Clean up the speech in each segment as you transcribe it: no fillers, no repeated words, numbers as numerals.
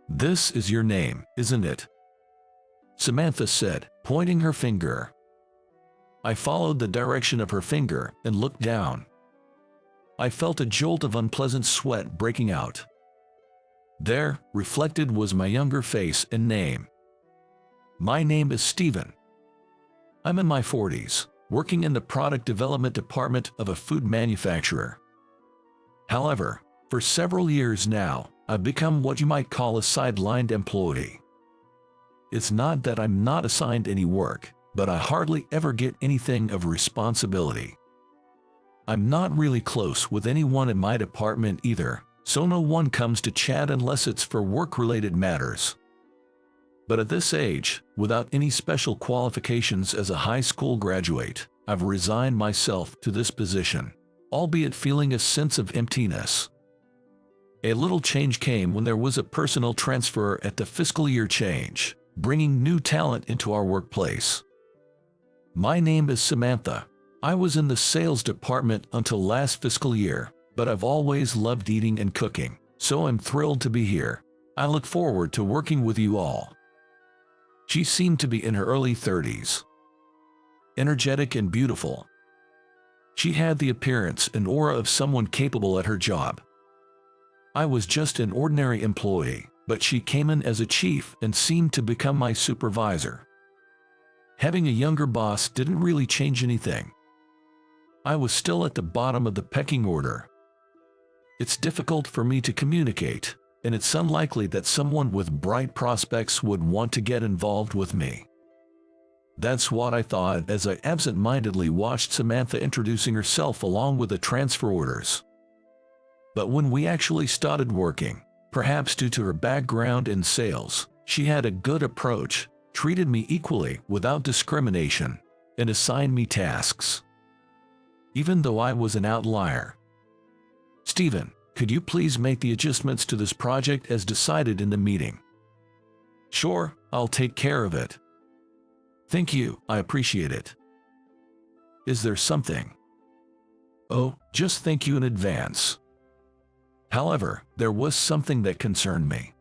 "This is your name, isn't it?" Samantha said, pointing her finger. I followed the direction of her finger and looked down. I felt a jolt of unpleasant sweat breaking out. There, reflected, was my younger face and name. My name is Stephen. I'm in my 40s, working in the product development department of a food manufacturer. However, for several years now, I've become what you might call a sidelined employee. It's not that I'm not assigned any work, but I hardly ever get anything of responsibility. I'm not really close with anyone in my department either, so no one comes to chat unless it's for work-related matters. But at this age, without any special qualifications as a high school graduate, I've resigned myself to this position, albeit feeling a sense of emptiness. A little change came when there was a personnel transfer at the fiscal year change, bringing new talent into our workplace. My name is Samantha. I was in the sales department until last fiscal year, but I've always loved eating and cooking, so I'm thrilled to be here. I look forward to working with you all. She seemed to be in her early 30s. Energetic and beautiful. She had the appearance and aura of someone capable at her job. I was just an ordinary employee, but she came in as a chief and seemed to become my supervisor. Having a younger boss didn't really change anything. I was still at the bottom of the pecking order. It's difficult for me to communicate, and it's unlikely that someone with bright prospects would want to get involved with me. That's what I thought as I absent-mindedly watched Samantha introducing herself along with the transfer orders. But when we actually started working, perhaps due to her background in sales, she had a good approach, treated me equally without discrimination, and assigned me tasks. Even though I was an outlier. "Stephen, could you please make the adjustments to this project as decided in the meeting?" "Sure, I'll take care of it." "Thank you, I appreciate it." "Is there something?" "Oh, just thank you in advance." However, there was something that concerned me.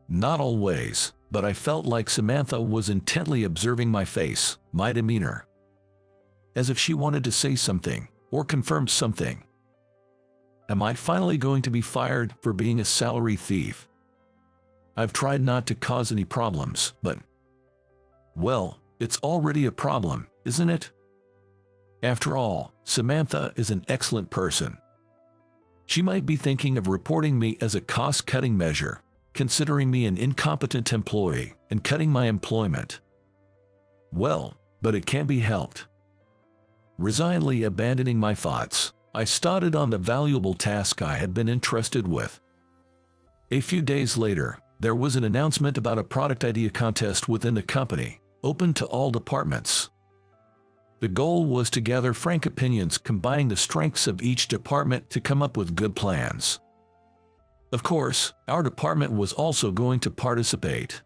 Not always, but I felt like Samantha was intently observing my face, my demeanor. As if she wanted to say something, or confirm something. Am I finally going to be fired for being a salary thief? I've tried not to cause any problems, but... well, it's already a problem, isn't it? After all, Samantha is an excellent person. She might be thinking of reporting me as a cost-cutting measure, considering me an incompetent employee and cutting my employment. Well, but it can't be helped. Resignedly abandoning my thoughts, I started on the valuable task I had been entrusted with. A few days later, there was an announcement about a product idea contest within the company, open to all departments. The goal was to gather frank opinions combining the strengths of each department to come up with good plans. Of course, our department was also going to participate.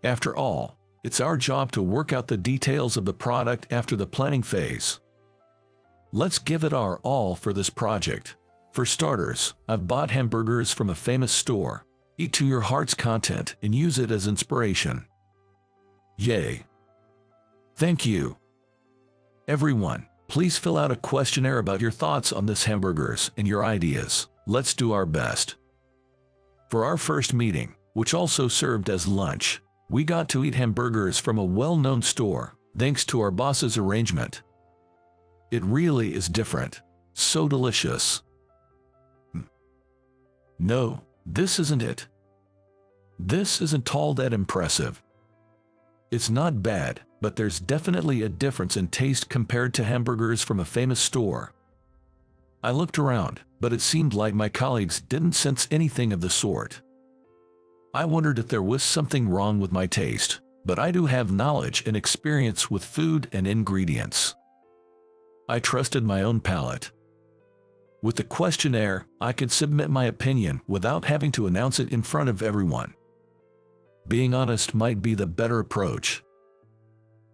After all, it's our job to work out the details of the product after the planning phase. Let's give it our all for this project. For starters, I've bought hamburgers from a famous store. Eat to your heart's content and use it as inspiration. Yay! Thank you. Everyone, please fill out a questionnaire about your thoughts on this hamburgers and your ideas. Let's do our best. For our first meeting, which also served as lunch, we got to eat hamburgers from a well-known store, thanks to our boss's arrangement. It really is different. So delicious. No, this isn't it. This isn't all that impressive. It's not bad, but there's definitely a difference in taste compared to hamburgers from a famous store. I looked around, but it seemed like my colleagues didn't sense anything of the sort. I wondered if there was something wrong with my taste, but I do have knowledge and experience with food and ingredients. I trusted my own palate. With the questionnaire, I could submit my opinion without having to announce it in front of everyone. Being honest might be the better approach.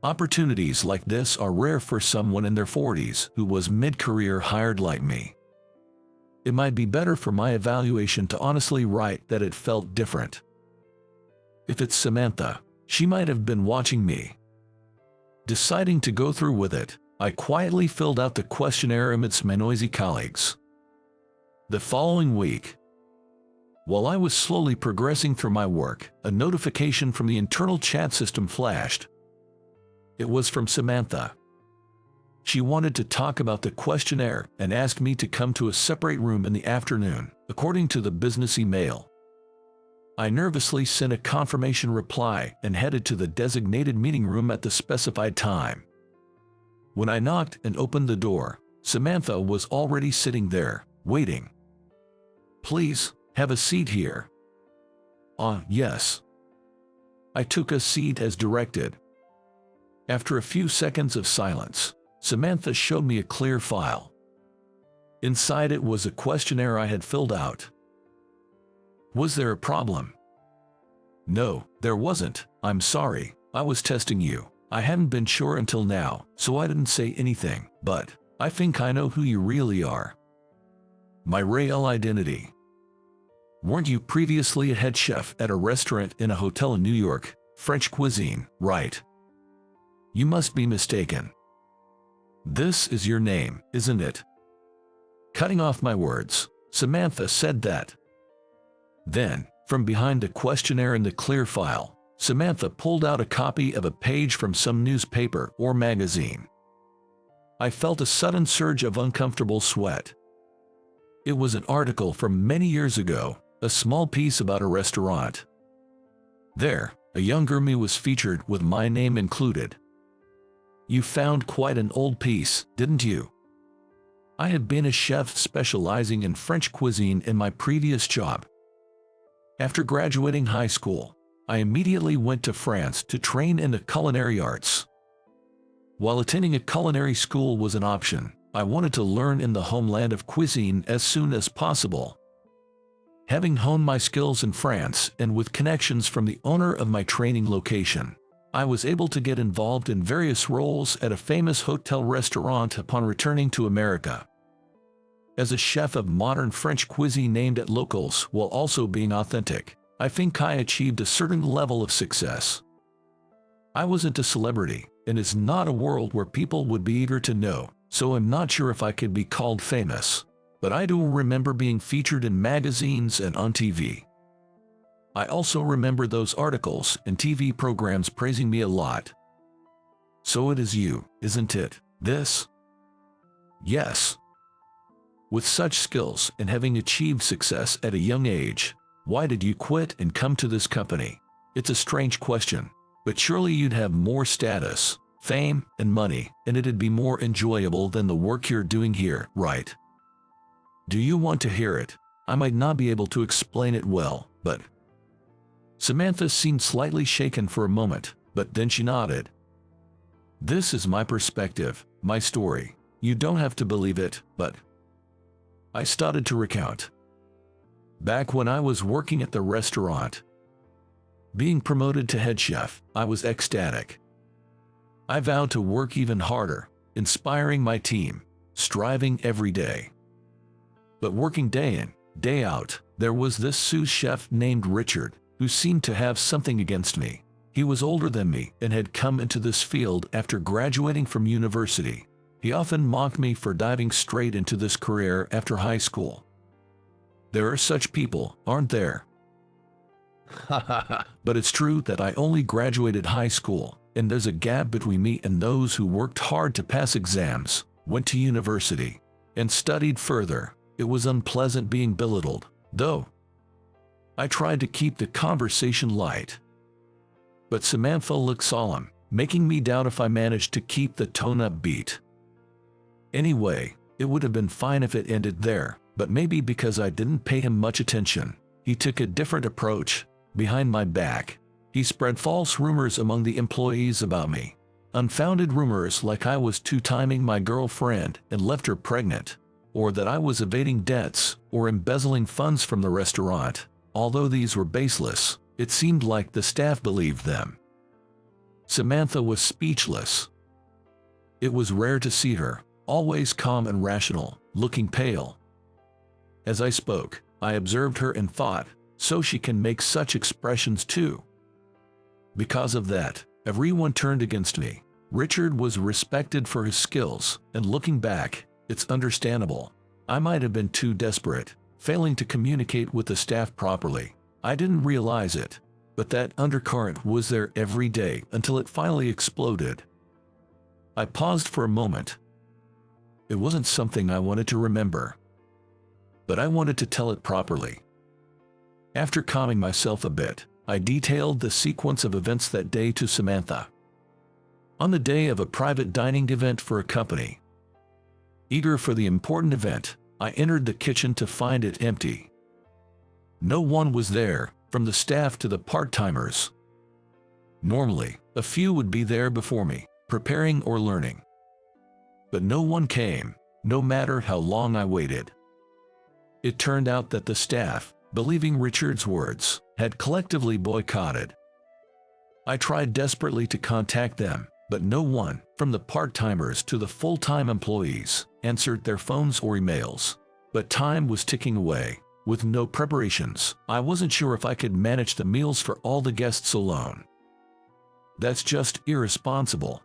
Opportunities like this are rare for someone in their 40s who was mid-career hired like me. It might be better for my evaluation to honestly write that it felt different. If it's Samantha, she might have been watching me. Deciding to go through with it, I quietly filled out the questionnaire amidst my noisy colleagues. The following week, while I was slowly progressing through my work, a notification from the internal chat system flashed. It was from Samantha. She wanted to talk about the questionnaire and asked me to come to a separate room in the afternoon, according to the business email. I nervously sent a confirmation reply and headed to the designated meeting room at the specified time. When I knocked and opened the door, Samantha was already sitting there, waiting. "Please, have a seat here." Yes. I took a seat as directed. After a few seconds of silence, Samantha showed me a clear file. Inside it was a questionnaire I had filled out. Was there a problem? No, there wasn't. I'm sorry, I was testing you. I hadn't been sure until now, so I didn't say anything, but I think I know who you really are. My real identity. Weren't you previously a head chef at a restaurant in a hotel in New York, French cuisine, right? You must be mistaken. This is your name, isn't it? Cutting off my words, Samantha said that. Then, from behind the questionnaire in the clear file, Samantha pulled out a copy of a page from some newspaper or magazine. I felt a sudden surge of uncomfortable sweat. It was an article from many years ago, a small piece about a restaurant. There, a younger me was featured with my name included. You found quite an old piece, didn't you? I had been a chef specializing in French cuisine in my previous job. After graduating high school, I immediately went to France to train in the culinary arts. While attending a culinary school was an option, I wanted to learn in the homeland of cuisine as soon as possible. Having honed my skills in France and with connections from the owner of my training location, I was able to get involved in various roles at a famous hotel restaurant upon returning to America. As a chef of modern French cuisine aimed at locals while also being authentic, I think I achieved a certain level of success. I wasn't a celebrity, and it's not a world where people would be eager to know, so I'm not sure if I could be called famous, but I do remember being featured in magazines and on TV. I also remember those articles and TV programs praising me a lot. So it is you, isn't it? This? Yes. With such skills and having achieved success at a young age, why did you quit and come to this company? It's a strange question, but surely you'd have more status, fame, and money, and it'd be more enjoyable than the work you're doing here, right? Do you want to hear it? I might not be able to explain it well, but... Samantha seemed slightly shaken for a moment, but then she nodded. This is my perspective, my story. You don't have to believe it, but... I started to recount. Back when I was working at the restaurant, being promoted to head chef, I was ecstatic. I vowed to work even harder, inspiring my team, striving every day. But working day in, day out, there was this sous chef named Richard, who seemed to have something against me. He was older than me and had come into this field after graduating from university. He often mocked me for diving straight into this career after high school. There are such people, aren't there? But it's true that I only graduated high school, and there's a gap between me and those who worked hard to pass exams, went to university, and studied further. It was unpleasant being belittled, though. I tried to keep the conversation light. But Samantha looked solemn, making me doubt if I managed to keep the tone upbeat. Anyway, it would have been fine if it ended there, but maybe because I didn't pay him much attention, he took a different approach. Behind my back, he spread false rumors among the employees about me. Unfounded rumors like I was two-timing my girlfriend and left her pregnant, or that I was evading debts or embezzling funds from the restaurant. Although these were baseless, it seemed like the staff believed them. Samantha was speechless. It was rare to see her, always calm and rational, looking pale. As I spoke, I observed her and thought, so she can make such expressions too. Because of that, everyone turned against me. Richard was respected for his skills, and looking back, it's understandable. I might have been too desperate, failing to communicate with the staff properly. I didn't realize it, but that undercurrent was there every day until it finally exploded. I paused for a moment. It wasn't something I wanted to remember, but I wanted to tell it properly. After calming myself a bit, I detailed the sequence of events that day to Samantha. On the day of a private dining event for a company. Eager for the important event, I entered the kitchen to find it empty. No one was there, from the staff to the part-timers. Normally, a few would be there before me, preparing or learning. But no one came, no matter how long I waited. It turned out that the staff, believing Richard's words, had collectively boycotted. I tried desperately to contact them, but no one, from the part-timers to the full-time employees, answered their phones or emails. But time was ticking away. With no preparations, I wasn't sure if I could manage the meals for all the guests alone. That's just irresponsible.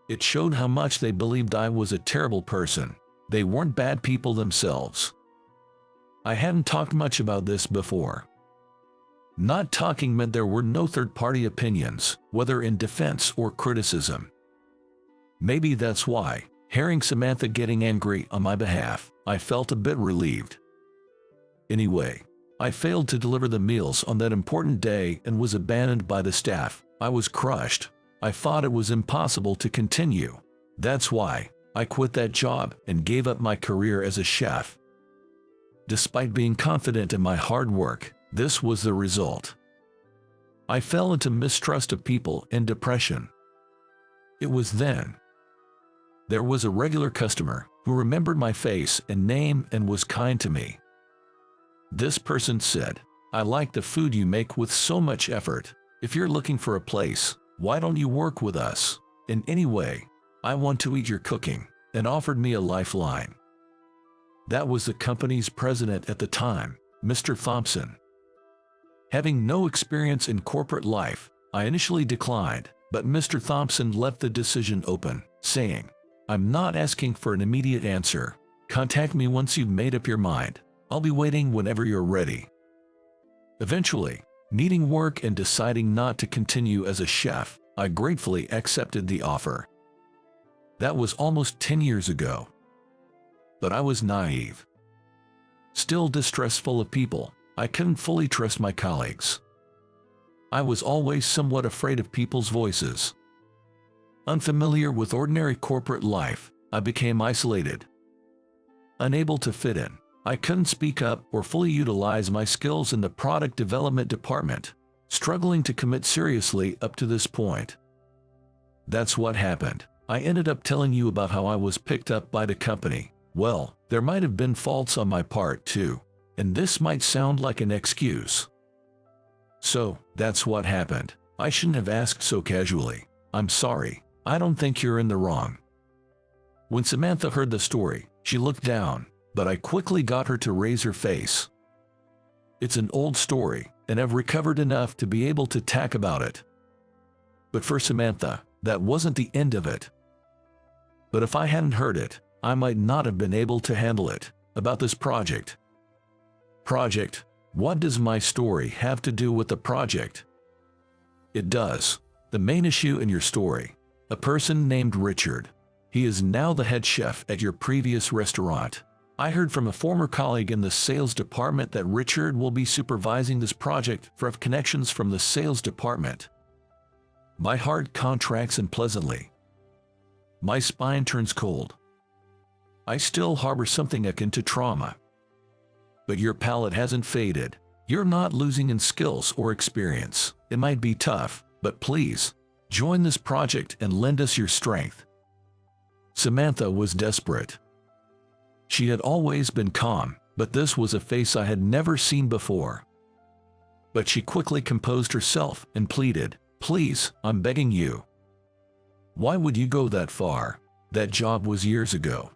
It showed how much they believed I was a terrible person. They weren't bad people themselves. I hadn't talked much about this before. Not talking meant there were no third-party opinions, whether in defense or criticism. Maybe that's why, hearing Samantha getting angry on my behalf, I felt a bit relieved. Anyway, I failed to deliver the meals on that important day and was abandoned by the staff. I was crushed. I thought it was impossible to continue. That's why I quit that job and gave up my career as a chef. Despite being confident in my hard work, this was the result. I fell into mistrust of people and depression. It was then. There was a regular customer who remembered my face and name and was kind to me. This person said, "I like the food you make with so much effort. If you're looking for a place, why don't you work with us? In any way, I want to eat your cooking," and offered me a lifeline. That was the company's president at the time, Mr. Thompson. Having no experience in corporate life, I initially declined, but Mr. Thompson left the decision open, saying, "I'm not asking for an immediate answer. Contact me once you've made up your mind. I'll be waiting whenever you're ready." Eventually, needing work and deciding not to continue as a chef, I gratefully accepted the offer. That was almost 10 years ago. But I was naive. Still distrustful of people, I couldn't fully trust my colleagues. I was always somewhat afraid of people's voices. Unfamiliar with ordinary corporate life, I became isolated. Unable to fit in, I couldn't speak up or fully utilize my skills in the product development department, struggling to commit seriously up to this point. That's what happened. I ended up telling you about how I was picked up by the company. Well, there might have been faults on my part too, and this might sound like an excuse. So, that's what happened. I shouldn't have asked so casually. I'm sorry. I don't think you're in the wrong. When Samantha heard the story, she looked down, but I quickly got her to raise her face. It's an old story, and I've recovered enough to be able to talk about it. But for Samantha, that wasn't the end of it. But if I hadn't heard it, I might not have been able to handle it. About this project. Project? What does my story have to do with the project? It does. The main issue in your story. A person named Richard. He is now the head chef at your previous restaurant. I heard from a former colleague in the sales department that Richard will be supervising this project for connections from the sales department. My heart contracts unpleasantly. My spine turns cold. I still harbor something akin to trauma. But your palate hasn't faded. You're not losing in skills or experience. It might be tough, but please, join this project and lend us your strength. Samantha was desperate. She had always been calm, but this was a face I had never seen before. But she quickly composed herself and pleaded, "Please, I'm begging you. Why would you go that far? That job was years ago.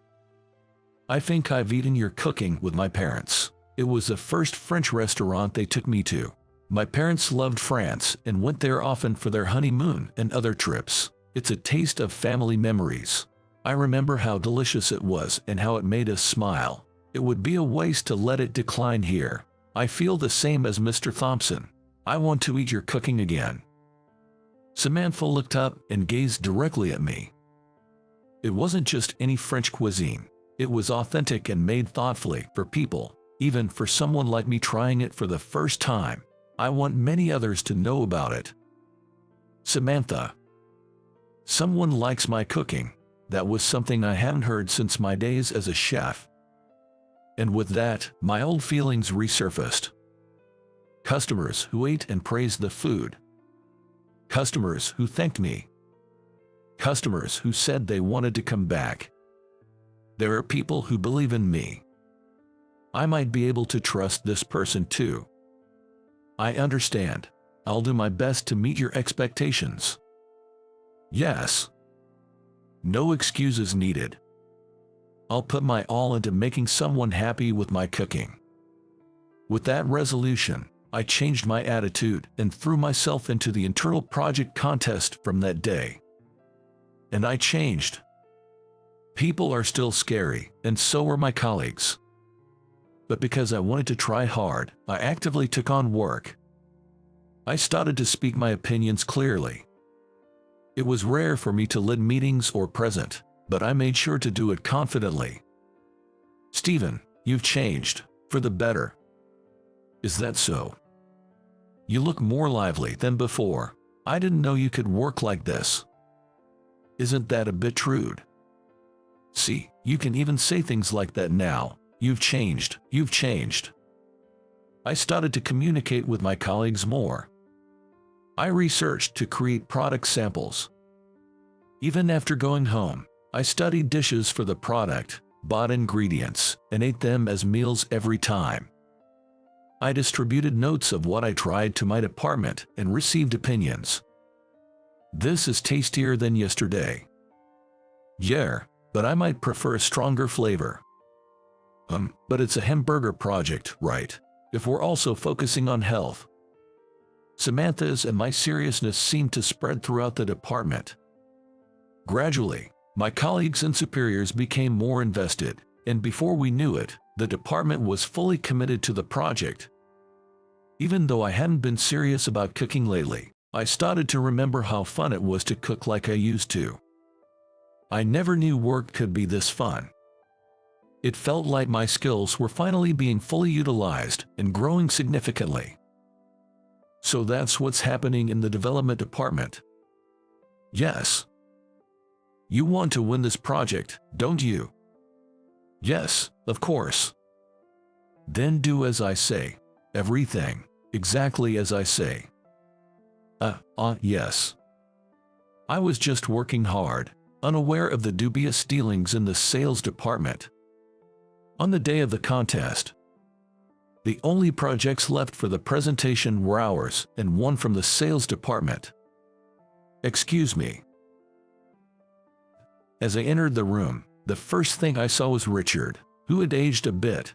I think I've eaten your cooking with my parents. It was the first French restaurant they took me to. My parents loved France and went there often for their honeymoon and other trips. It's a taste of family memories. I remember how delicious it was and how it made us smile. It would be a waste to let it decline here. I feel the same as Mr. Thompson. I want to eat your cooking again. Samantha looked up and gazed directly at me. It wasn't just any French cuisine. It was authentic and made thoughtfully for people, even for someone like me trying it for the first time. I want many others to know about it. Samantha. Someone likes my cooking. That was something I hadn't heard since my days as a chef. And with that, my old feelings resurfaced. Customers who ate and praised the food. Customers who thanked me. Customers who said they wanted to come back. There are people who believe in me. I might be able to trust this person too. I understand. I'll do my best to meet your expectations. Yes. No excuses needed. I'll put my all into making someone happy with my cooking. With that resolution, I changed my attitude and threw myself into the internal project contest from that day. And I changed. People are still scary, and so are my colleagues. But because I wanted to try hard, I actively took on work. I started to speak my opinions clearly. It was rare for me to lead meetings or present, but I made sure to do it confidently. Stephen, you've changed, for the better. Is that so? You look more lively than before. I didn't know you could work like this. Isn't that a bit rude? See, you can even say things like that now. You've changed, you've changed. I started to communicate with my colleagues more. I researched to create product samples. Even after going home, I studied dishes for the product, bought ingredients, and ate them as meals every time. I distributed notes of what I tried to my department and received opinions. This is tastier than yesterday. Yeah, but I might prefer a stronger flavor. But it's a hamburger project, right? If we're also focusing on health. Samantha's and my seriousness seemed to spread throughout the department. Gradually, my colleagues and superiors became more invested, and before we knew it, the department was fully committed to the project. Even though I hadn't been serious about cooking lately, I started to remember how fun it was to cook like I used to. I never knew work could be this fun. It felt like my skills were finally being fully utilized and growing significantly. So that's what's happening in the development department. Yes. You want to win this project, don't you? Yes, of course. Then do as I say. Everything, exactly as I say. Yes. I was just working hard, unaware of the dubious dealings in the sales department. On the day of the contest, the only projects left for the presentation were ours and one from the sales department. Excuse me. As I entered the room, the first thing I saw was Richard, who had aged a bit.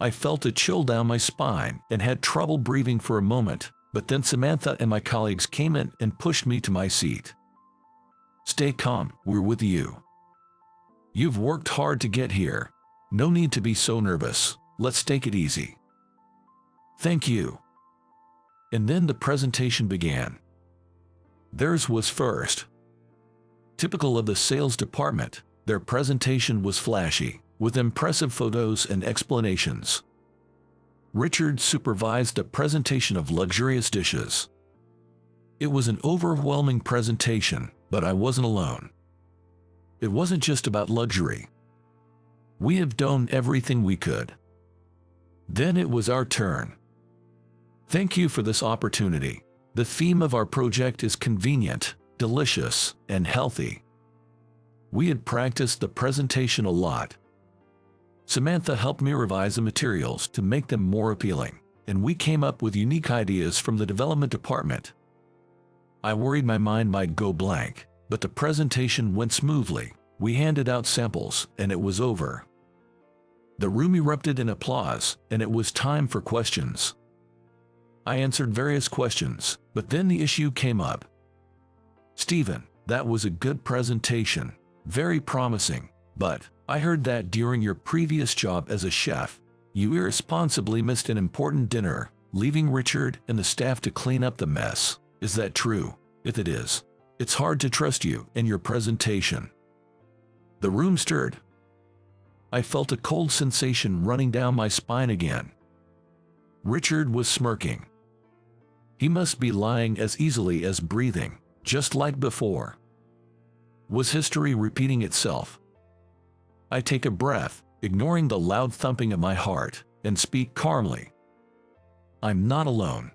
I felt a chill down my spine and had trouble breathing for a moment, but then Samantha and my colleagues came in and pushed me to my seat. Stay calm, we're with you. You've worked hard to get here. No need to be so nervous. Let's take it easy. Thank you. And then the presentation began. Theirs was first. Typical of the sales department, their presentation was flashy, with impressive photos and explanations. Richard supervised a presentation of luxurious dishes. It was an overwhelming presentation, but I wasn't alone. It wasn't just about luxury. We have done everything we could. Then it was our turn. Thank you for this opportunity. The theme of our project is convenient, delicious, and healthy. We had practiced the presentation a lot. Samantha helped me revise the materials to make them more appealing, and we came up with unique ideas from the development department. I worried my mind might go blank, but the presentation went smoothly. We handed out samples, and it was over. The room erupted in applause, and it was time for questions. I answered various questions, but then the issue came up. "Stephen, that was a good presentation, very promising, but I heard that during your previous job as a chef, you irresponsibly missed an important dinner, leaving Richard and the staff to clean up the mess. Is that true? If it is, it's hard to trust you and your presentation." The room stirred. I felt a cold sensation running down my spine again. Richard was smirking. He must be lying as easily as breathing, just like before. Was history repeating itself? I take a breath, ignoring the loud thumping of my heart, and speak calmly. "I'm not alone.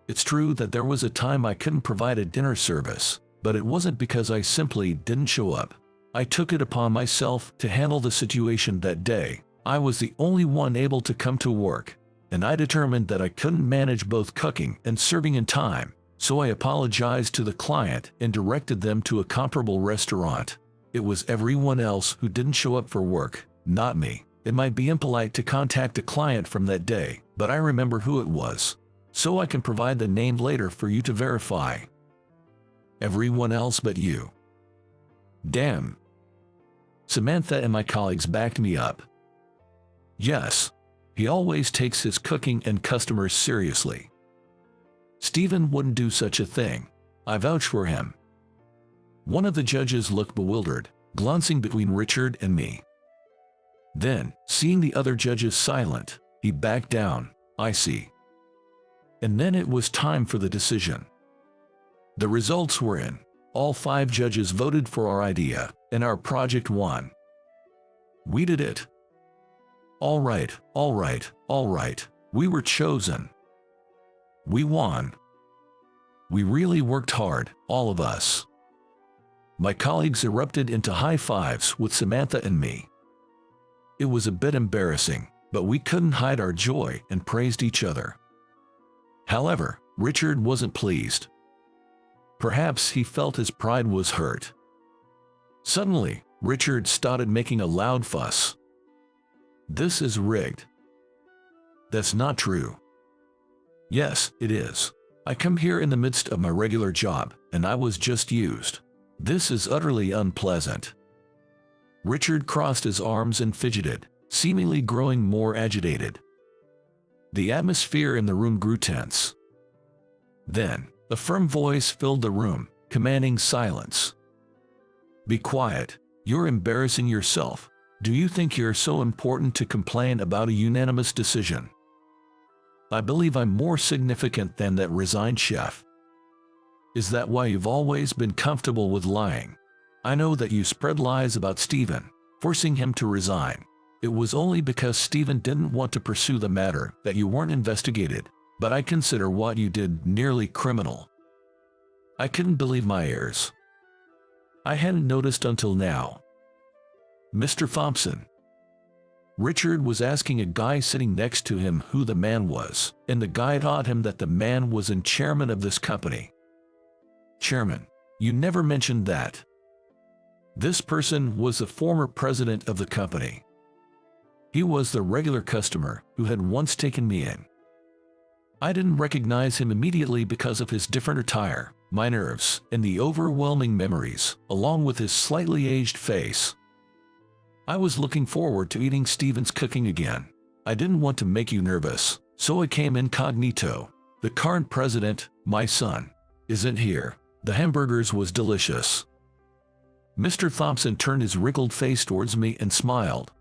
It's true that there was a time I couldn't provide a dinner service, but it wasn't because I simply didn't show up. I took it upon myself to handle the situation that day. I was the only one able to come to work, and I determined that I couldn't manage both cooking and serving in time, so I apologized to the client and directed them to a comparable restaurant. It was everyone else who didn't show up for work, not me. It might be impolite to contact a client from that day, but I remember who it was, so I can provide the name later for you to verify. Everyone else but you." Damn. Samantha and my colleagues backed me up. Yes, he always takes his cooking and customers seriously. Stephen wouldn't do such a thing. I vouch for him. One of the judges looked bewildered, glancing between Richard and me. Then, seeing the other judges silent, he backed down. "I see." And then it was time for the decision. The results were in. All 5 judges voted for our idea, and our project won. We did it. All right, all right, all right. We were chosen. We won. We really worked hard, all of us. My colleagues erupted into high fives with Samantha and me. It was a bit embarrassing, but we couldn't hide our joy and praised each other. However, Richard wasn't pleased. Perhaps he felt his pride was hurt. Suddenly, Richard started making a loud fuss. "This is rigged." "That's not true." "Yes, it is. I come here in the midst of my regular job, and I was just used. This is utterly unpleasant." Richard crossed his arms and fidgeted, seemingly growing more agitated. The atmosphere in the room grew tense. Then, a firm voice filled the room, commanding silence. "Be quiet. You're embarrassing yourself. Do you think you're so important to complain about a unanimous decision? I believe I'm more significant than that resigned chef. Is that why you've always been comfortable with lying? I know that you spread lies about Stephen, forcing him to resign. It was only because Stephen didn't want to pursue the matter that you weren't investigated, but I consider what you did nearly criminal." I couldn't believe my ears. I hadn't noticed until now. "Mr. Thompson." Richard was asking a guy sitting next to him who the man was, and the guy taught him that the man was the chairman of this company. "Chairman, you never mentioned that." This person was the former president of the company. He was the regular customer who had once taken me in. I didn't recognize him immediately because of his different attire, my nerves, and the overwhelming memories, along with his slightly aged face. I was looking forward to eating Stephen's cooking again. I didn't want to make you nervous, so I came incognito. "The current president, my son, isn't here." The hamburgers was delicious. Mr. Thompson turned his wrinkled face towards me and smiled.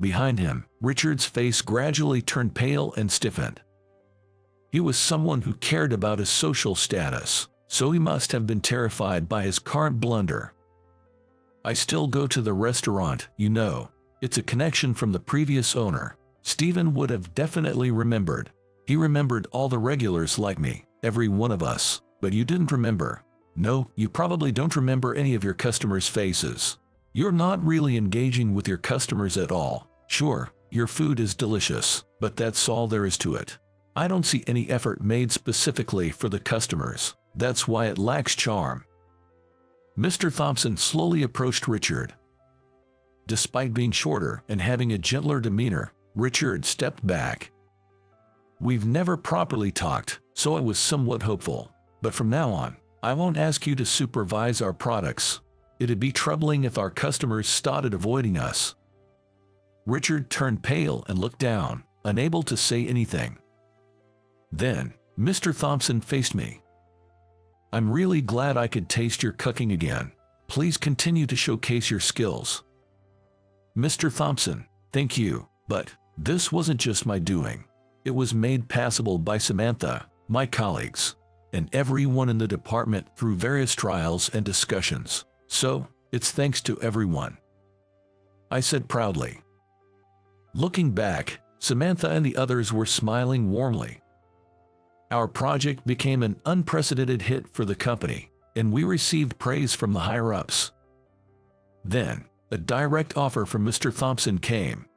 Behind him, Richard's face gradually turned pale and stiffened. He was someone who cared about his social status, so he must have been terrified by his current blunder. "I still go to the restaurant, you know. It's a connection from the previous owner. Stephen would have definitely remembered. He remembered all the regulars like me, every one of us, but you didn't remember. No, you probably don't remember any of your customers' faces. You're not really engaging with your customers at all. Sure, your food is delicious, but that's all there is to it. I don't see any effort made specifically for the customers. That's why it lacks charm." Mr. Thompson slowly approached Richard. Despite being shorter and having a gentler demeanor, Richard stepped back. We've never properly talked, so I was somewhat hopeful. But from now on, I won't ask you to supervise our products. It'd be troubling if our customers started avoiding us. Richard turned pale and looked down, unable to say anything. Then, Mr. Thompson faced me. I'm really glad I could taste your cooking again. Please continue to showcase your skills. Mr. Thompson, thank you, but this wasn't just my doing. It was made passable by Samantha, my colleagues, and everyone in the department through various trials and discussions. So, it's thanks to everyone, I said proudly. Looking back, Samantha and the others were smiling warmly. Our project became an unprecedented hit for the company, and we received praise from the higher-ups. Then, a direct offer from Mr. Thompson came.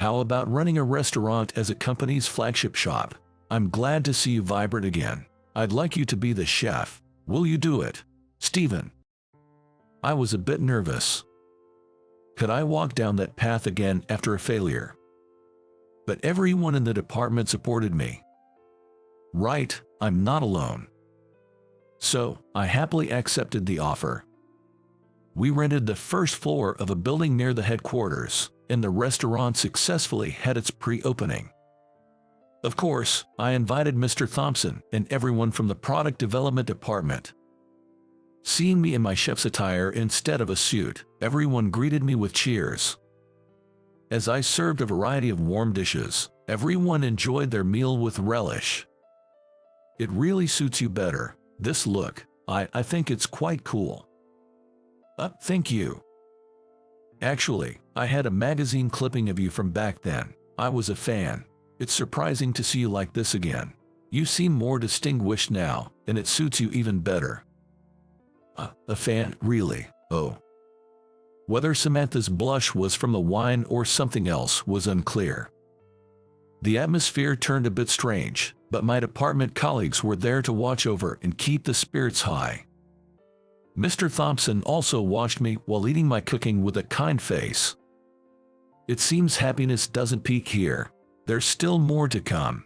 How about running a restaurant as a company's flagship shop? I'm glad to see you vibrant again. I'd like you to be the chef. Will you do it, Stephen? I was a bit nervous. Could I walk down that path again after a failure? But everyone in the department supported me. Right, I'm not alone. So, I happily accepted the offer. We rented the first floor of a building near the headquarters, and the restaurant successfully had its pre-opening. Of course, I invited Mr. Thompson and everyone from the product development department. Seeing me in my chef's attire instead of a suit, everyone greeted me with cheers. As I served a variety of warm dishes, everyone enjoyed their meal with relish. It really suits you better, this look. I think it's quite cool. Thank you. Actually, I had a magazine clipping of you from back then. I was a fan. It's surprising to see you like this again. You seem more distinguished now, and it suits you even better. A fan, really? Oh. Whether Samantha's blush was from the wine or something else was unclear. The atmosphere turned a bit strange, but my department colleagues were there to watch over and keep the spirits high. Mr. Thompson also watched me while eating my cooking with a kind face. It seems happiness doesn't peak here. There's still more to come.